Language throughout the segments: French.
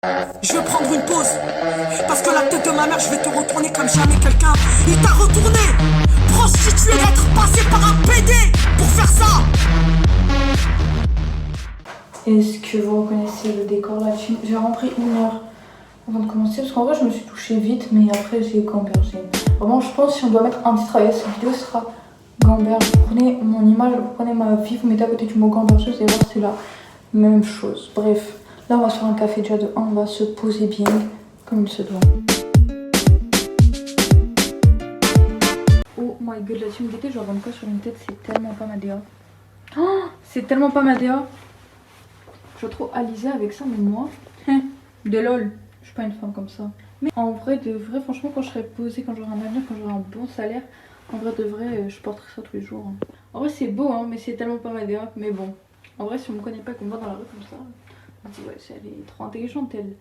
Je veux prendre une pause. Parce que la tête de ma mère, je vais te retourner comme jamais quelqu'un. Il t'a retourné. Prostitué d'être passé par un PD pour faire ça. Est-ce que vous reconnaissez le décor là? J'ai rentré 1 heure avant de commencer. Parce qu'en vrai, je me suis touchée vite, mais après, j'ai gambergé. Vraiment, je pense que si on doit mettre un titre à cette vidéo, ce sera gamberge. Vous prenez mon image, vous prenez ma vie, vous mettez à côté du mot gambergeuse et voir, c'est la même chose. Bref. Là, on va se faire un café déjà de 1, on va se poser bien, comme il se doit. Oh my god, la team d'été, je vais quoi sur une tête, c'est tellement pas ma DA. Oh, c'est tellement pas ma DA. Je vais trop Alizé avec ça, mais moi, de lol, je suis pas une femme comme ça. Mais en vrai, de vrai, franchement, quand je serai posée, quand j'aurai un avenir, quand j'aurai un bon salaire, en vrai, de vrai, je porterai ça tous les jours. En vrai, c'est beau, hein, mais c'est tellement pas ma DA. Mais bon, en vrai, si on me connaît pas et qu'on me voit dans la rue comme ça... On dit ouais, elle est trop intelligente elle.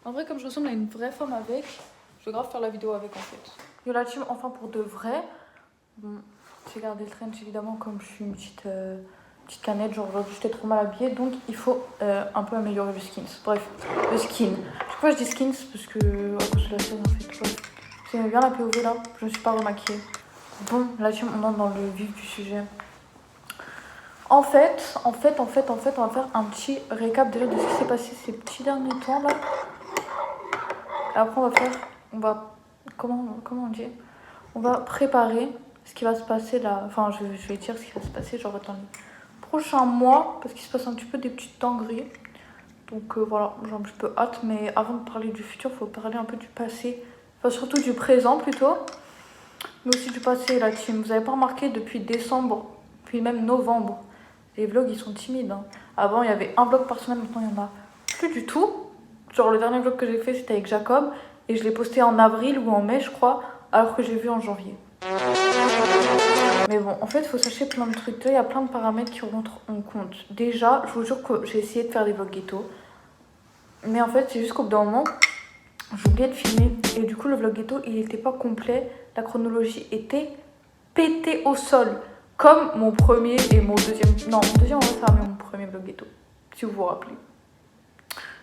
En vrai, comme je ressemble à une vraie femme avec, je vais grave faire la vidéo avec en fait. Yo la team, enfin pour de vrai. Bon, j'ai gardé le trench évidemment comme je suis une petite canette, genre aujourd'hui j'étais trop mal habillée, donc il faut un peu améliorer le skin. Bref, le skin. Pourquoi je dis skins? Parce que à cause de la scène en fait. Bref. J'aimais bien la POV là, je me suis pas remaquillée. Bon, la team, on entre dans le vif du sujet. En fait, on va faire un petit récap déjà de ce qui s'est passé ces petits derniers temps là. Et après comment on dit? On va préparer ce qui va se passer là. Enfin, je vais dire ce qui va se passer genre dans les prochains mois parce qu'il se passe un petit peu des petites dingueries. Donc voilà, j'ai un petit peu hâte. Mais avant de parler du futur, il faut parler un peu du passé. Enfin, surtout du présent plutôt. Mais aussi du passé la team. Vous avez pas remarqué depuis décembre, puis même novembre. Les vlogs ils sont timides. Hein. Avant il y avait un vlog par semaine, maintenant il y en a plus du tout. Genre le dernier vlog que j'ai fait c'était avec Jacob et je l'ai posté en avril ou en mai je crois, alors que j'ai vu en janvier. Mais bon, en fait il faut sachez plein de trucs. Là il y a plein de paramètres qui rentrent en compte. Déjà, je vous jure que j'ai essayé de faire des vlogs ghetto. Mais en fait c'est juste qu'au bout d'un moment, j'oubliais de filmer. Et du coup le vlog ghetto il était pas complet. La chronologie était pétée au sol. Comme mon premier et mon deuxième... Non, mon deuxième, ça va, mais mon premier vlog ghetto. Si vous vous rappelez.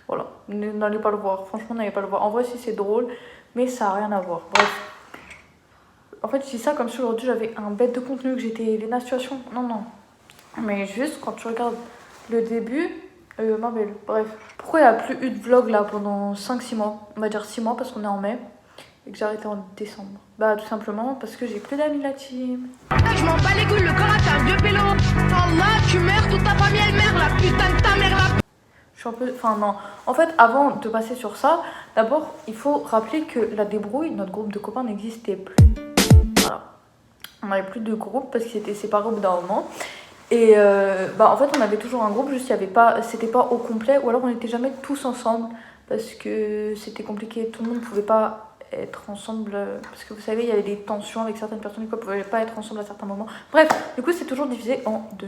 Voilà. N'allez pas le voir. Franchement, n'allez pas le voir. En vrai, si c'est drôle, mais ça n'a rien à voir. Bref. En fait, je dis ça comme si aujourd'hui, j'avais un bête de contenu, que j'étais Léna Situation. Non, non. Mais juste, quand tu regardes le début... ma belle. Bref. Pourquoi il n'y a plus eu de vlog, là, pendant 5-6 mois? On va dire 6 mois, parce qu'on est en mai. Et que j'ai arrêté en décembre. Bah, tout simplement parce que j'ai plus d'amis la team. Je m'en bats les couilles, le corps t'as un vieux pélo. Là, tu meurs, toute ta famille elle meurt, la putain de ta mère là. Je suis un peu... Enfin non. En fait, avant de passer sur ça, d'abord, il faut rappeler que la débrouille, notre groupe de copains n'existait plus. Voilà. On n'avait plus de groupe parce qu'ils étaient séparés au bout d'un moment. Et en fait, on avait toujours un groupe, juste il y avait pas... C'était pas au complet, ou alors on n'était jamais tous ensemble parce que c'était compliqué. Tout le monde ne pouvait pas être ensemble parce que vous savez il y avait des tensions avec certaines personnes qui ne pouvaient pas être ensemble à certains moments. Bref, du coup c'est toujours divisé en 2.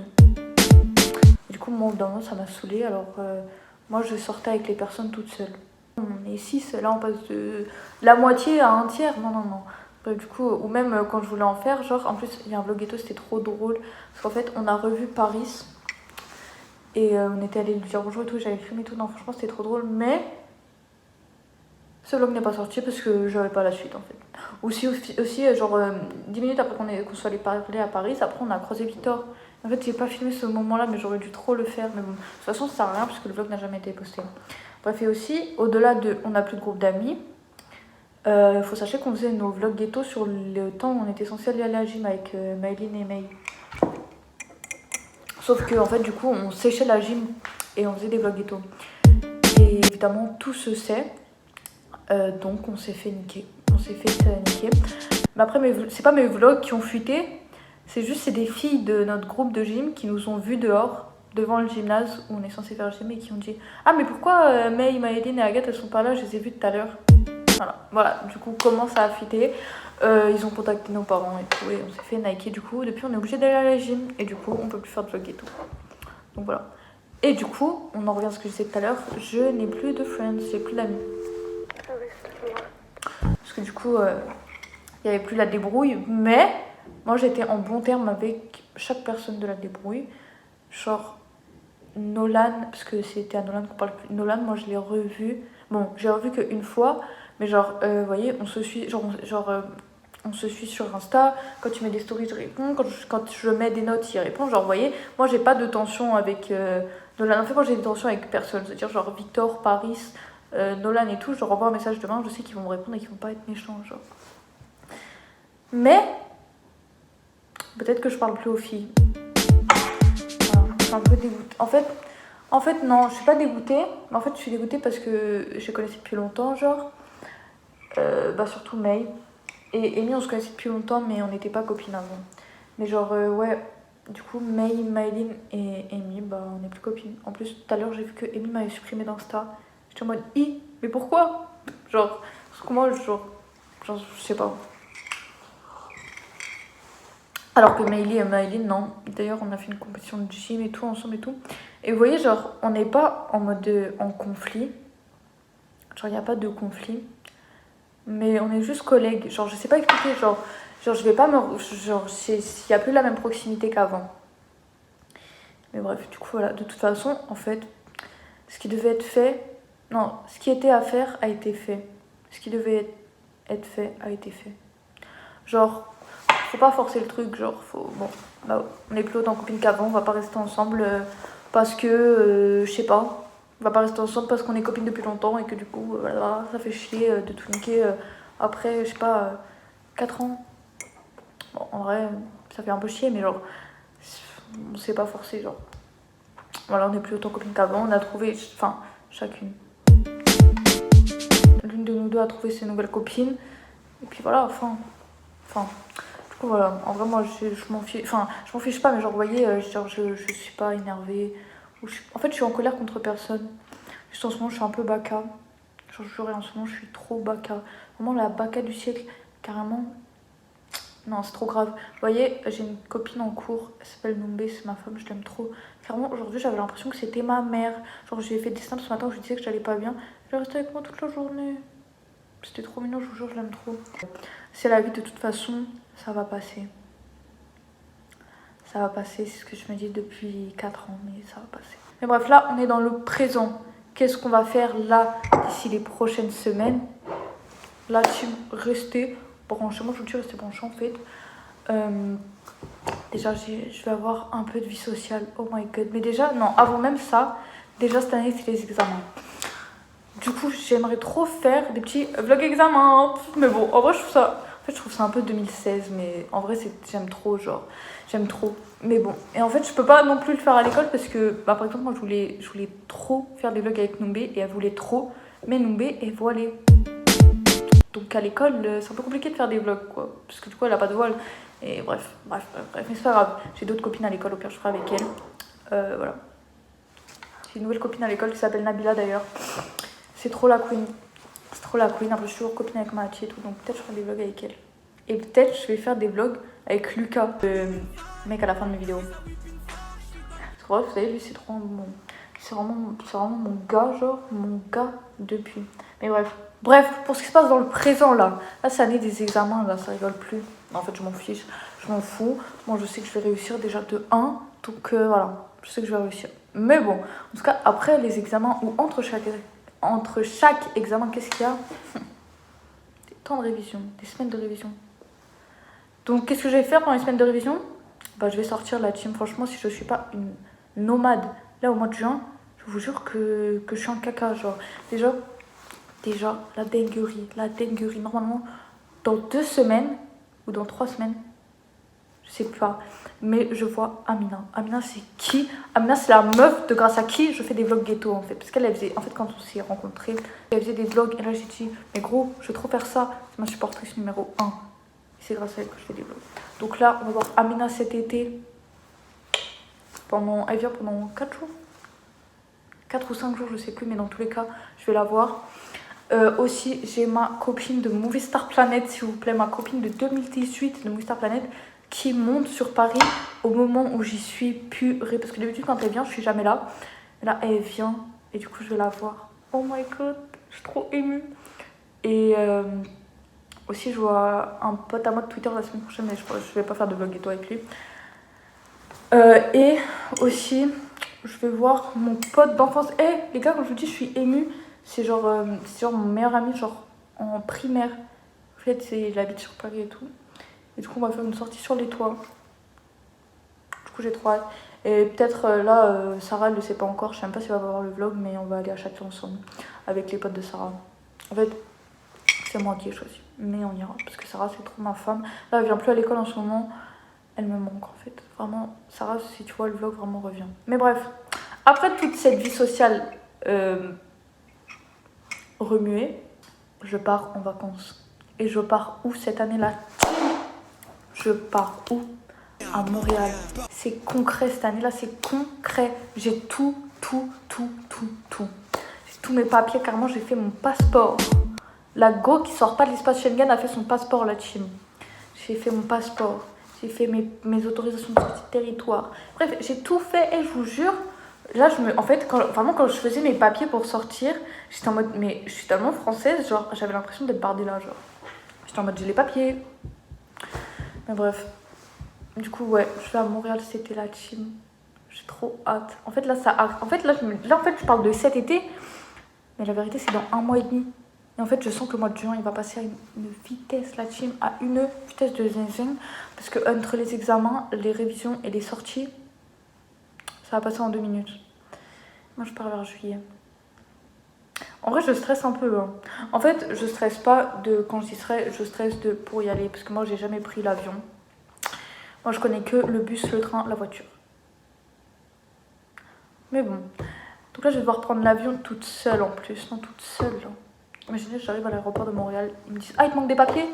Du coup moi d'un moment ça m'a saoulée, alors moi je sortais avec les personnes toutes seules. On est 6, là on passe de la moitié à un tiers, non. Bref, du coup, ou même quand je voulais en faire, genre en plus il y a un vlog ghetto, c'était trop drôle parce qu'en fait on a revu Paris et on était allé lui dire bonjour et tout, j'avais filmé tout, non franchement c'était trop drôle, mais ce vlog n'est pas sorti parce que j'avais pas la suite en fait. Aussi genre 10 minutes après qu'on soit allé parler à Paris, après on a croisé Victor. En fait j'ai pas filmé ce moment là mais j'aurais dû trop le faire. Mais bon, de toute façon ça sert à rien parce que le vlog n'a jamais été posté. Bref, et aussi au-delà de on n'a plus de groupe d'amis, faut sachez qu'on faisait nos vlogs ghetto sur le temps où on était censé aller à la gym avec Maëline et May. Sauf que en fait du coup on séchait la gym et on faisait des vlogs ghetto. Et évidemment tout se sait. Donc on s'est fait niquer. Mais après, c'est pas mes vlogs qui ont fuité. C'est des filles de notre groupe de gym qui nous ont vus dehors, devant le gymnase où on est censé faire gym et qui ont dit « Ah mais pourquoi May, Maëline et Agathe elles sont pas là, je les ai vues tout à l'heure ?» Voilà, du coup comment ça a fuité. Ils ont contacté nos parents et tout et on s'est fait niquer du coup. Depuis on est obligé d'aller à la gym et du coup on peut plus faire de vlog et tout. Donc voilà. Et du coup, on en revient à ce que je disais tout à l'heure, je n'ai plus de friends, j'ai plus d'amis. Parce que du coup, il n'y avait plus la débrouille. Mais moi, j'étais en bon terme avec chaque personne de la débrouille. Genre, Nolan, parce que c'était à Nolan qu'on parle plus. Nolan, moi, je l'ai revu. Bon, j'ai revu qu'une fois, mais genre, vous voyez, on se suit, on se suit sur Insta. Quand tu mets des stories, je réponds. Quand je mets des notes, il répond. Genre, vous voyez, moi, j'ai pas de tension avec Nolan. En fait, moi, j'ai des tensions avec personne. C'est-à-dire, genre, Victor, Paris, Nolan et tout, je leur envoie un message demain, je sais qu'ils vont me répondre et qu'ils vont pas être méchants, genre. Mais, peut-être que je parle plus aux filles. Voilà, je suis un peu dégoûtée. En fait, non, je suis pas dégoûtée. Mais en fait, je suis dégoûtée parce que je les connaissais depuis longtemps, genre. Surtout May. Et Amy, on se connaissait depuis longtemps, mais on n'était pas copines avant. Mais genre, ouais, du coup, May, Maëline et Amy, on n'est plus copines. En plus, tout à l'heure, j'ai vu que Amy m'avait supprimé d'Insta. J'étais en mode, mais pourquoi? Genre, parce que moi, genre, je sais pas. Alors que Maëlie et Maëline, non. D'ailleurs, on a fait une compétition de gym et tout, ensemble et tout. Et vous voyez, genre, on n'est pas en mode en conflit. Genre, il n'y a pas de conflit. Mais on est juste collègues. Genre, je sais pas expliquer. Genre je vais pas me. Genre, il n'y a plus la même proximité qu'avant. Mais bref, du coup, voilà. De toute façon, en fait, ce qui devait être fait. Non, ce qui était à faire a été fait. Ce qui devait être fait a été fait. Genre, faut pas forcer le truc. Genre, faut. Bon, on est plus autant copines qu'avant. On va pas rester ensemble parce que. Je sais pas. On va pas rester ensemble parce qu'on est copines depuis longtemps et que du coup, voilà, ça fait chier de tout niquer après, je sais pas, 4 ans. Bon, en vrai, ça fait un peu chier, mais genre, on s'est pas forcé, genre. Voilà, on est plus autant copines qu'avant, on a trouvé, enfin, chacune. L'une de nous deux a trouvé ses nouvelles copines, et puis voilà, enfin. Du coup, voilà, en vrai, moi, je m'en fiche, enfin, je m'en fiche pas, mais genre, vous voyez, genre, je suis pas énervée. En fait, je suis en colère contre personne. Juste en ce moment, je suis un peu baka. Genre, je jure, en ce moment, je suis trop baka. Vraiment, la baka du siècle. Carrément. Non, c'est trop grave. Vous voyez, j'ai une copine en cours. Elle s'appelle Noumbé, c'est ma femme, je l'aime trop. Carrément, aujourd'hui, j'avais l'impression que c'était ma mère. Genre, j'ai fait des snaps ce matin où je lui disais que j'allais pas bien. Elle est restée avec moi toute la journée. C'était trop mignon, je vous jure, je l'aime trop. C'est la vie, de toute façon, ça va passer. Ça va passer, c'est ce que je me dis depuis 4 ans, mais ça va passer. Mais bref, là, on est dans le présent. Qu'est-ce qu'on va faire là, d'ici les prochaines semaines? Là, team, restez branchés. Moi, je vous dis, restez branchés, en fait. Déjà, je vais avoir un peu de vie sociale. Oh my god. Mais déjà, non, avant même ça, déjà, cette année, c'est les examens. Du coup, j'aimerais trop faire des petits vlogs examens. Mais bon, en vrai, je trouve ça... En fait, je trouve ça un peu 2016, mais en vrai, j'aime trop, genre... J'aime trop. Mais bon. Et en fait, je peux pas non plus le faire à l'école parce que, par exemple, moi, je voulais trop faire des vlogs avec Noumbé et elle voulait trop. Mais Noumbé est voilée. Donc à l'école, c'est un peu compliqué de faire des vlogs, quoi. Parce que du coup, elle a pas de voile. Et bref. Mais c'est pas grave. J'ai d'autres copines à l'école, au pire, je ferai avec elle. Voilà. J'ai une nouvelle copine à l'école qui s'appelle Nabila, d'ailleurs. C'est trop la queen. C'est trop la queen. Après, je suis toujours copine avec Mathie et tout. Donc peut-être je ferai des vlogs avec elle. Et peut-être je vais faire des vlogs avec Lucas, le mec à la fin de mes vidéos. Parce que vous savez, lui, c'est trop mon... C'est vraiment mon gars, genre, mon gars depuis. Mais bref, pour ce qui se passe dans le présent, là c'est l'année des examens, là, ça rigole plus. En fait, je m'en fiche, je m'en fous. Moi, je sais que je vais réussir déjà de 1, donc voilà, je sais que je vais réussir. Mais bon, en tout cas, après les examens, ou entre chaque examen, qu'est-ce qu'il y a? Des temps de révision, des semaines de révision. Donc, qu'est-ce que je vais faire pendant les semaines de révision? Je vais sortir la team. Franchement, si je suis pas une nomade, là, au mois de juin, je vous jure que je suis en caca, genre. Déjà, la dinguerie. Normalement, dans 2 semaines, ou dans 3 semaines, je sais pas, mais je vois Amina. Amina, c'est qui? Amina, c'est la meuf de grâce à qui je fais des vlogs ghetto, en fait. Parce qu'elle faisait, en fait, quand on s'est rencontrés, elle faisait des vlogs, et là, j'ai dit, mais gros, je vais trop faire ça. C'est ma supportrice numéro 1. C'est grâce à elle que je fais des vlogs. Donc là, on va voir Amina cet été. Elle vient pendant 4 jours. 4 ou 5 jours, je sais plus, mais dans tous les cas, je vais la voir. Aussi, j'ai ma copine de Movie Star Planet, s'il vous plaît, ma copine de 2018 de Movie Star Planet, qui monte sur Paris au moment où j'y suis purée. Parce que d'habitude, quand elle vient, je suis jamais là. Là, elle vient, et du coup, je vais la voir. Oh my god, je suis trop émue. Et aussi, je vois un pote à moi de Twitter la semaine prochaine, mais je vais pas faire de vlog et tout avec lui. Et aussi, je vais voir mon pote d'enfance. Les gars, quand je vous dis je suis émue, c'est genre mon meilleur ami, genre en primaire. En fait, il habite sur Paris et tout. Et du coup, on va faire une sortie sur les toits. Du coup, j'ai trop hâte. Et peut-être Sarah, elle le sait pas encore. Je sais même pas si elle va voir le vlog, mais on va aller à Château ensemble avec les potes de Sarah. En fait, c'est moi qui ai choisi. Mais on ira parce que Sarah, c'est trop ma femme. Là, elle vient plus à l'école en ce moment. Elle me manque en fait. Vraiment, Sarah, si tu vois le vlog, vraiment revient. Mais bref, après toute cette vie sociale remuée, je pars en vacances. Et je pars où cette année-là? Je pars où? À Montréal. C'est concret cette année-là, c'est concret. J'ai tout. J'ai tous mes papiers, carrément, j'ai fait mon passeport. La go qui sort pas de l'espace Schengen a fait son passeport, la team. J'ai fait mon passeport. J'ai fait mes autorisations de sortie de territoire. Bref, j'ai tout fait et je vous jure, là, en fait, quand je faisais mes papiers pour sortir, j'étais en mode, mais je suis tellement française, genre, j'avais l'impression d'être Bardella, genre. J'étais en mode, j'ai les papiers. Mais bref. Du coup, ouais, je vais à Montréal, c'était la team. J'ai trop hâte. En fait, là, je parle de cet été, mais la vérité, c'est dans 1 mois et demi. Et en fait, je sens que le mois de juin, il va passer à une vitesse, la team, à une vitesse de zinzing. Parce que entre les examens, les révisions et les sorties, ça va passer en 2 minutes. Moi, je pars vers juillet. En vrai, je stresse un peu. Hein. En fait, je stresse pas de quand j'y serai, je stresse pour y aller. Parce que moi, j'ai jamais pris l'avion. Moi, je connais que le bus, le train, la voiture. Mais bon. Donc là, je vais devoir prendre l'avion toute seule en plus. Non, toute seule. Là. Imaginez, j'arrive à l'aéroport de Montréal. Ils me disent, ah, il te manque des papiers?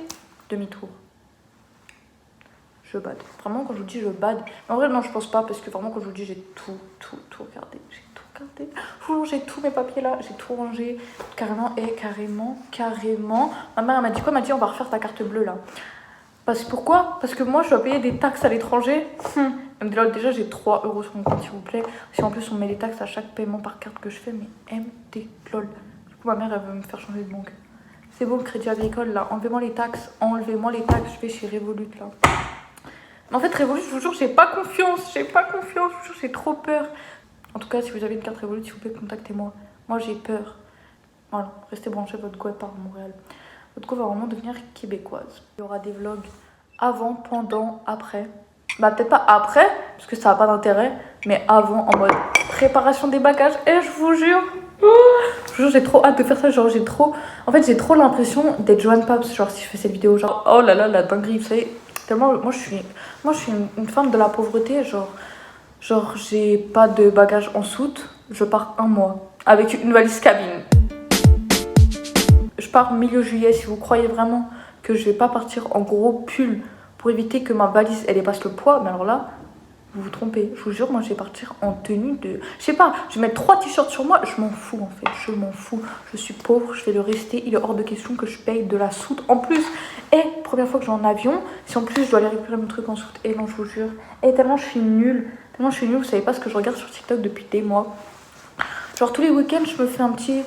Demi-tour. Je bade. Vraiment, quand je vous dis je bade. Mais en vrai, non, je pense pas. Parce que vraiment, quand je vous dis, j'ai tout regardé. J'ai tout regardé. J'ai tous mes papiers là. J'ai tout rangé. Carrément. Ma mère, elle m'a dit quoi? Elle m'a dit, on va refaire ta carte bleue là. Pourquoi? Parce que moi, je dois payer des taxes à l'étranger. Elle me dit là, déjà, j'ai 3 € sur mon compte, s'il vous plaît. Si en plus, on met les taxes à chaque paiement par carte que je fais, mais MT, lol. Du coup, ma mère, elle veut me faire changer de banque. C'est bon, le crédit agricole, là. Enlevez-moi les taxes. Je vais chez Revolut, là. Mais en fait, Revolut, je vous jure, j'ai pas confiance. Je vous jure, j'ai trop peur. En tout cas, si vous avez une carte Revolut, s'il vous plaît, contactez-moi. Moi, j'ai peur. Voilà, restez branchés, votre go, elle part à Montréal. Votre go va vraiment devenir québécoise. Il y aura des vlogs avant, pendant, après. Bah peut-être pas après, parce que ça n'a pas d'intérêt, mais avant, en mode préparation des bagages. Et je vous jure, j'ai trop hâte de faire ça. Genre, j'ai trop l'impression d'être Joanne Paps. Genre, si je fais cette vidéo, genre, oh là là, la dinguerie, vous savez. Tellement, moi, je suis une femme de la pauvreté. Genre, j'ai pas de bagages en soute. Je pars 1 mois avec une valise cabine. Je pars milieu juillet. Si vous croyez vraiment que je vais pas partir en gros pull pour éviter que ma valise elle dépasse le poids, mais alors là, vous vous trompez. Je vous jure, moi je vais partir en tenue de... Je sais pas, je vais mettre 3 t-shirts sur moi, je m'en fous en fait, je m'en fous. Je suis pauvre, je vais le rester, il est hors de question que je paye de la soute en plus. Et première fois que je vais en avion, si en plus je dois aller récupérer mon truc en soute, et non je vous jure. Et tellement je suis nulle, vous savez pas ce que je regarde sur TikTok depuis des mois. Genre tous les week-ends je me fais un petit...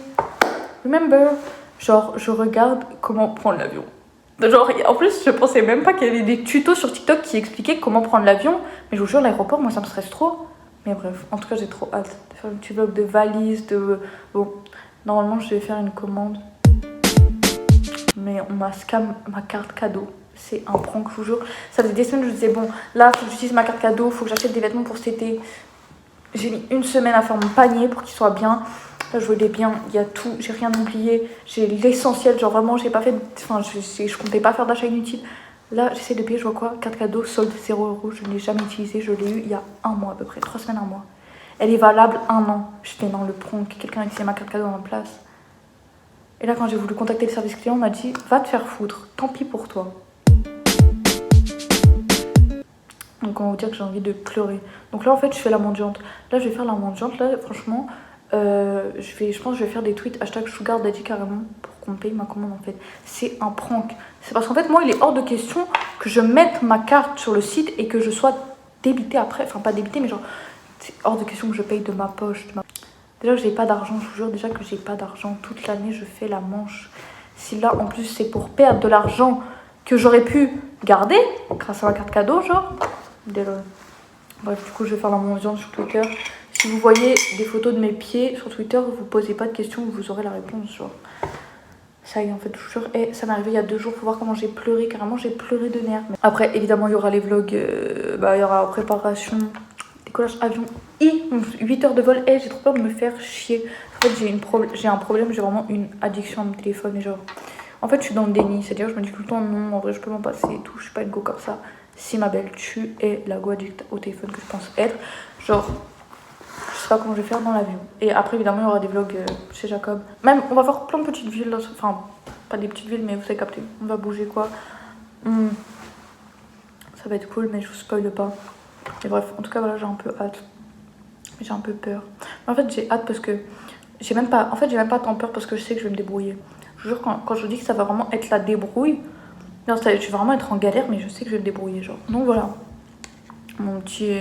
Remember. Genre je regarde comment prendre l'avion. Genre, en plus, je pensais même pas qu'il y avait des tutos sur TikTok qui expliquaient comment prendre l'avion. Mais je vous jure, l'aéroport, moi, ça me stresse trop. Mais bref, en tout cas, j'ai trop hâte de faire un petit vlog de valise, Bon, normalement, je vais faire une commande. Mais on m'a scam ma carte cadeau. C'est un prank, je vous jure. Ça faisait des semaines, je me disais, bon, là, faut que j'utilise ma carte cadeau, faut que j'achète des vêtements pour cet été. J'ai mis 1 semaine à faire mon panier pour qu'il soit bien. Là, je voulais bien, il y a tout, j'ai rien oublié, j'ai l'essentiel, genre vraiment, j'ai pas fait, enfin, je comptais pas faire d'achat inutile. Là, j'essaie de payer, je vois quoi, carte cadeau, solde 0 €, je ne l'ai jamais utilisé, je l'ai eu il y a 1 mois à peu près, 3 semaines, 1 mois. Elle est valable 1 an. J'étais dans le prank, quelqu'un a utilisé ma carte cadeau en place. Et là, quand j'ai voulu contacter le service client, on m'a dit, va te faire foutre, tant pis pour toi. Donc, on va vous dire que j'ai envie de pleurer. Donc là, en fait, je fais la mendiante. Là, je vais faire la mendiante, là, franchement... je pense que je vais faire des tweets #SugarDaddy carrément pour qu'on paye ma commande en fait. C'est un prank. C'est parce qu'en fait moi il est hors de question que je mette ma carte sur le site et que je sois débitée après. Enfin pas débitée mais genre c'est hors de question que je paye de ma poche. Déjà que j'ai pas d'argent, je vous jure déjà que j'ai pas d'argent. Toute l'année je fais la manche. Si là en plus c'est pour perdre de l'argent que j'aurais pu garder grâce à ma carte cadeau genre. Bref du coup je vais faire la mendiante sur Twitter. Si vous voyez des photos de mes pieds sur Twitter, vous posez pas de questions, vous aurez la réponse. Genre. Ça y est, en fait, je vous jure. Et ça m'est arrivé il y a 2 jours. Faut voir comment j'ai pleuré. Carrément, j'ai pleuré de nerfs. Après, évidemment, il y aura les vlogs. Il y aura préparation, décollage avion et 8 heures de vol. Et j'ai trop peur de me faire chier. En fait, j'ai un problème. J'ai vraiment une addiction à mon téléphone. Et genre, en fait, je suis dans le déni. C'est-à-dire, je me dis tout le temps non. En vrai, je peux m'en passer et tout. Je suis pas une go comme ça. Si ma belle, tu es la go addict au téléphone que je pense être. Genre. Je sais pas comment je vais faire dans l'avion. Et après, évidemment, il y aura des vlogs chez Jacob. Même, on va faire plein de petites villes. Là. Enfin, pas des petites villes, mais vous avez capté. On va bouger quoi. Ça va être cool, mais je vous spoile pas. Et bref, en tout cas, voilà, j'ai un peu hâte. J'ai un peu peur. Mais en fait, j'ai hâte parce que j'ai même pas tant peur parce que je sais que je vais me débrouiller. Je vous jure, quand je vous dis que ça va vraiment être la débrouille, non, je vais vraiment être en galère, mais je sais que je vais me débrouiller. Genre. Donc voilà. Mon petit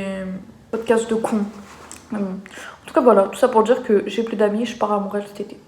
podcast de con. En tout cas, voilà, tout ça pour dire que j'ai plus d'amis, je pars à Montréal cet été.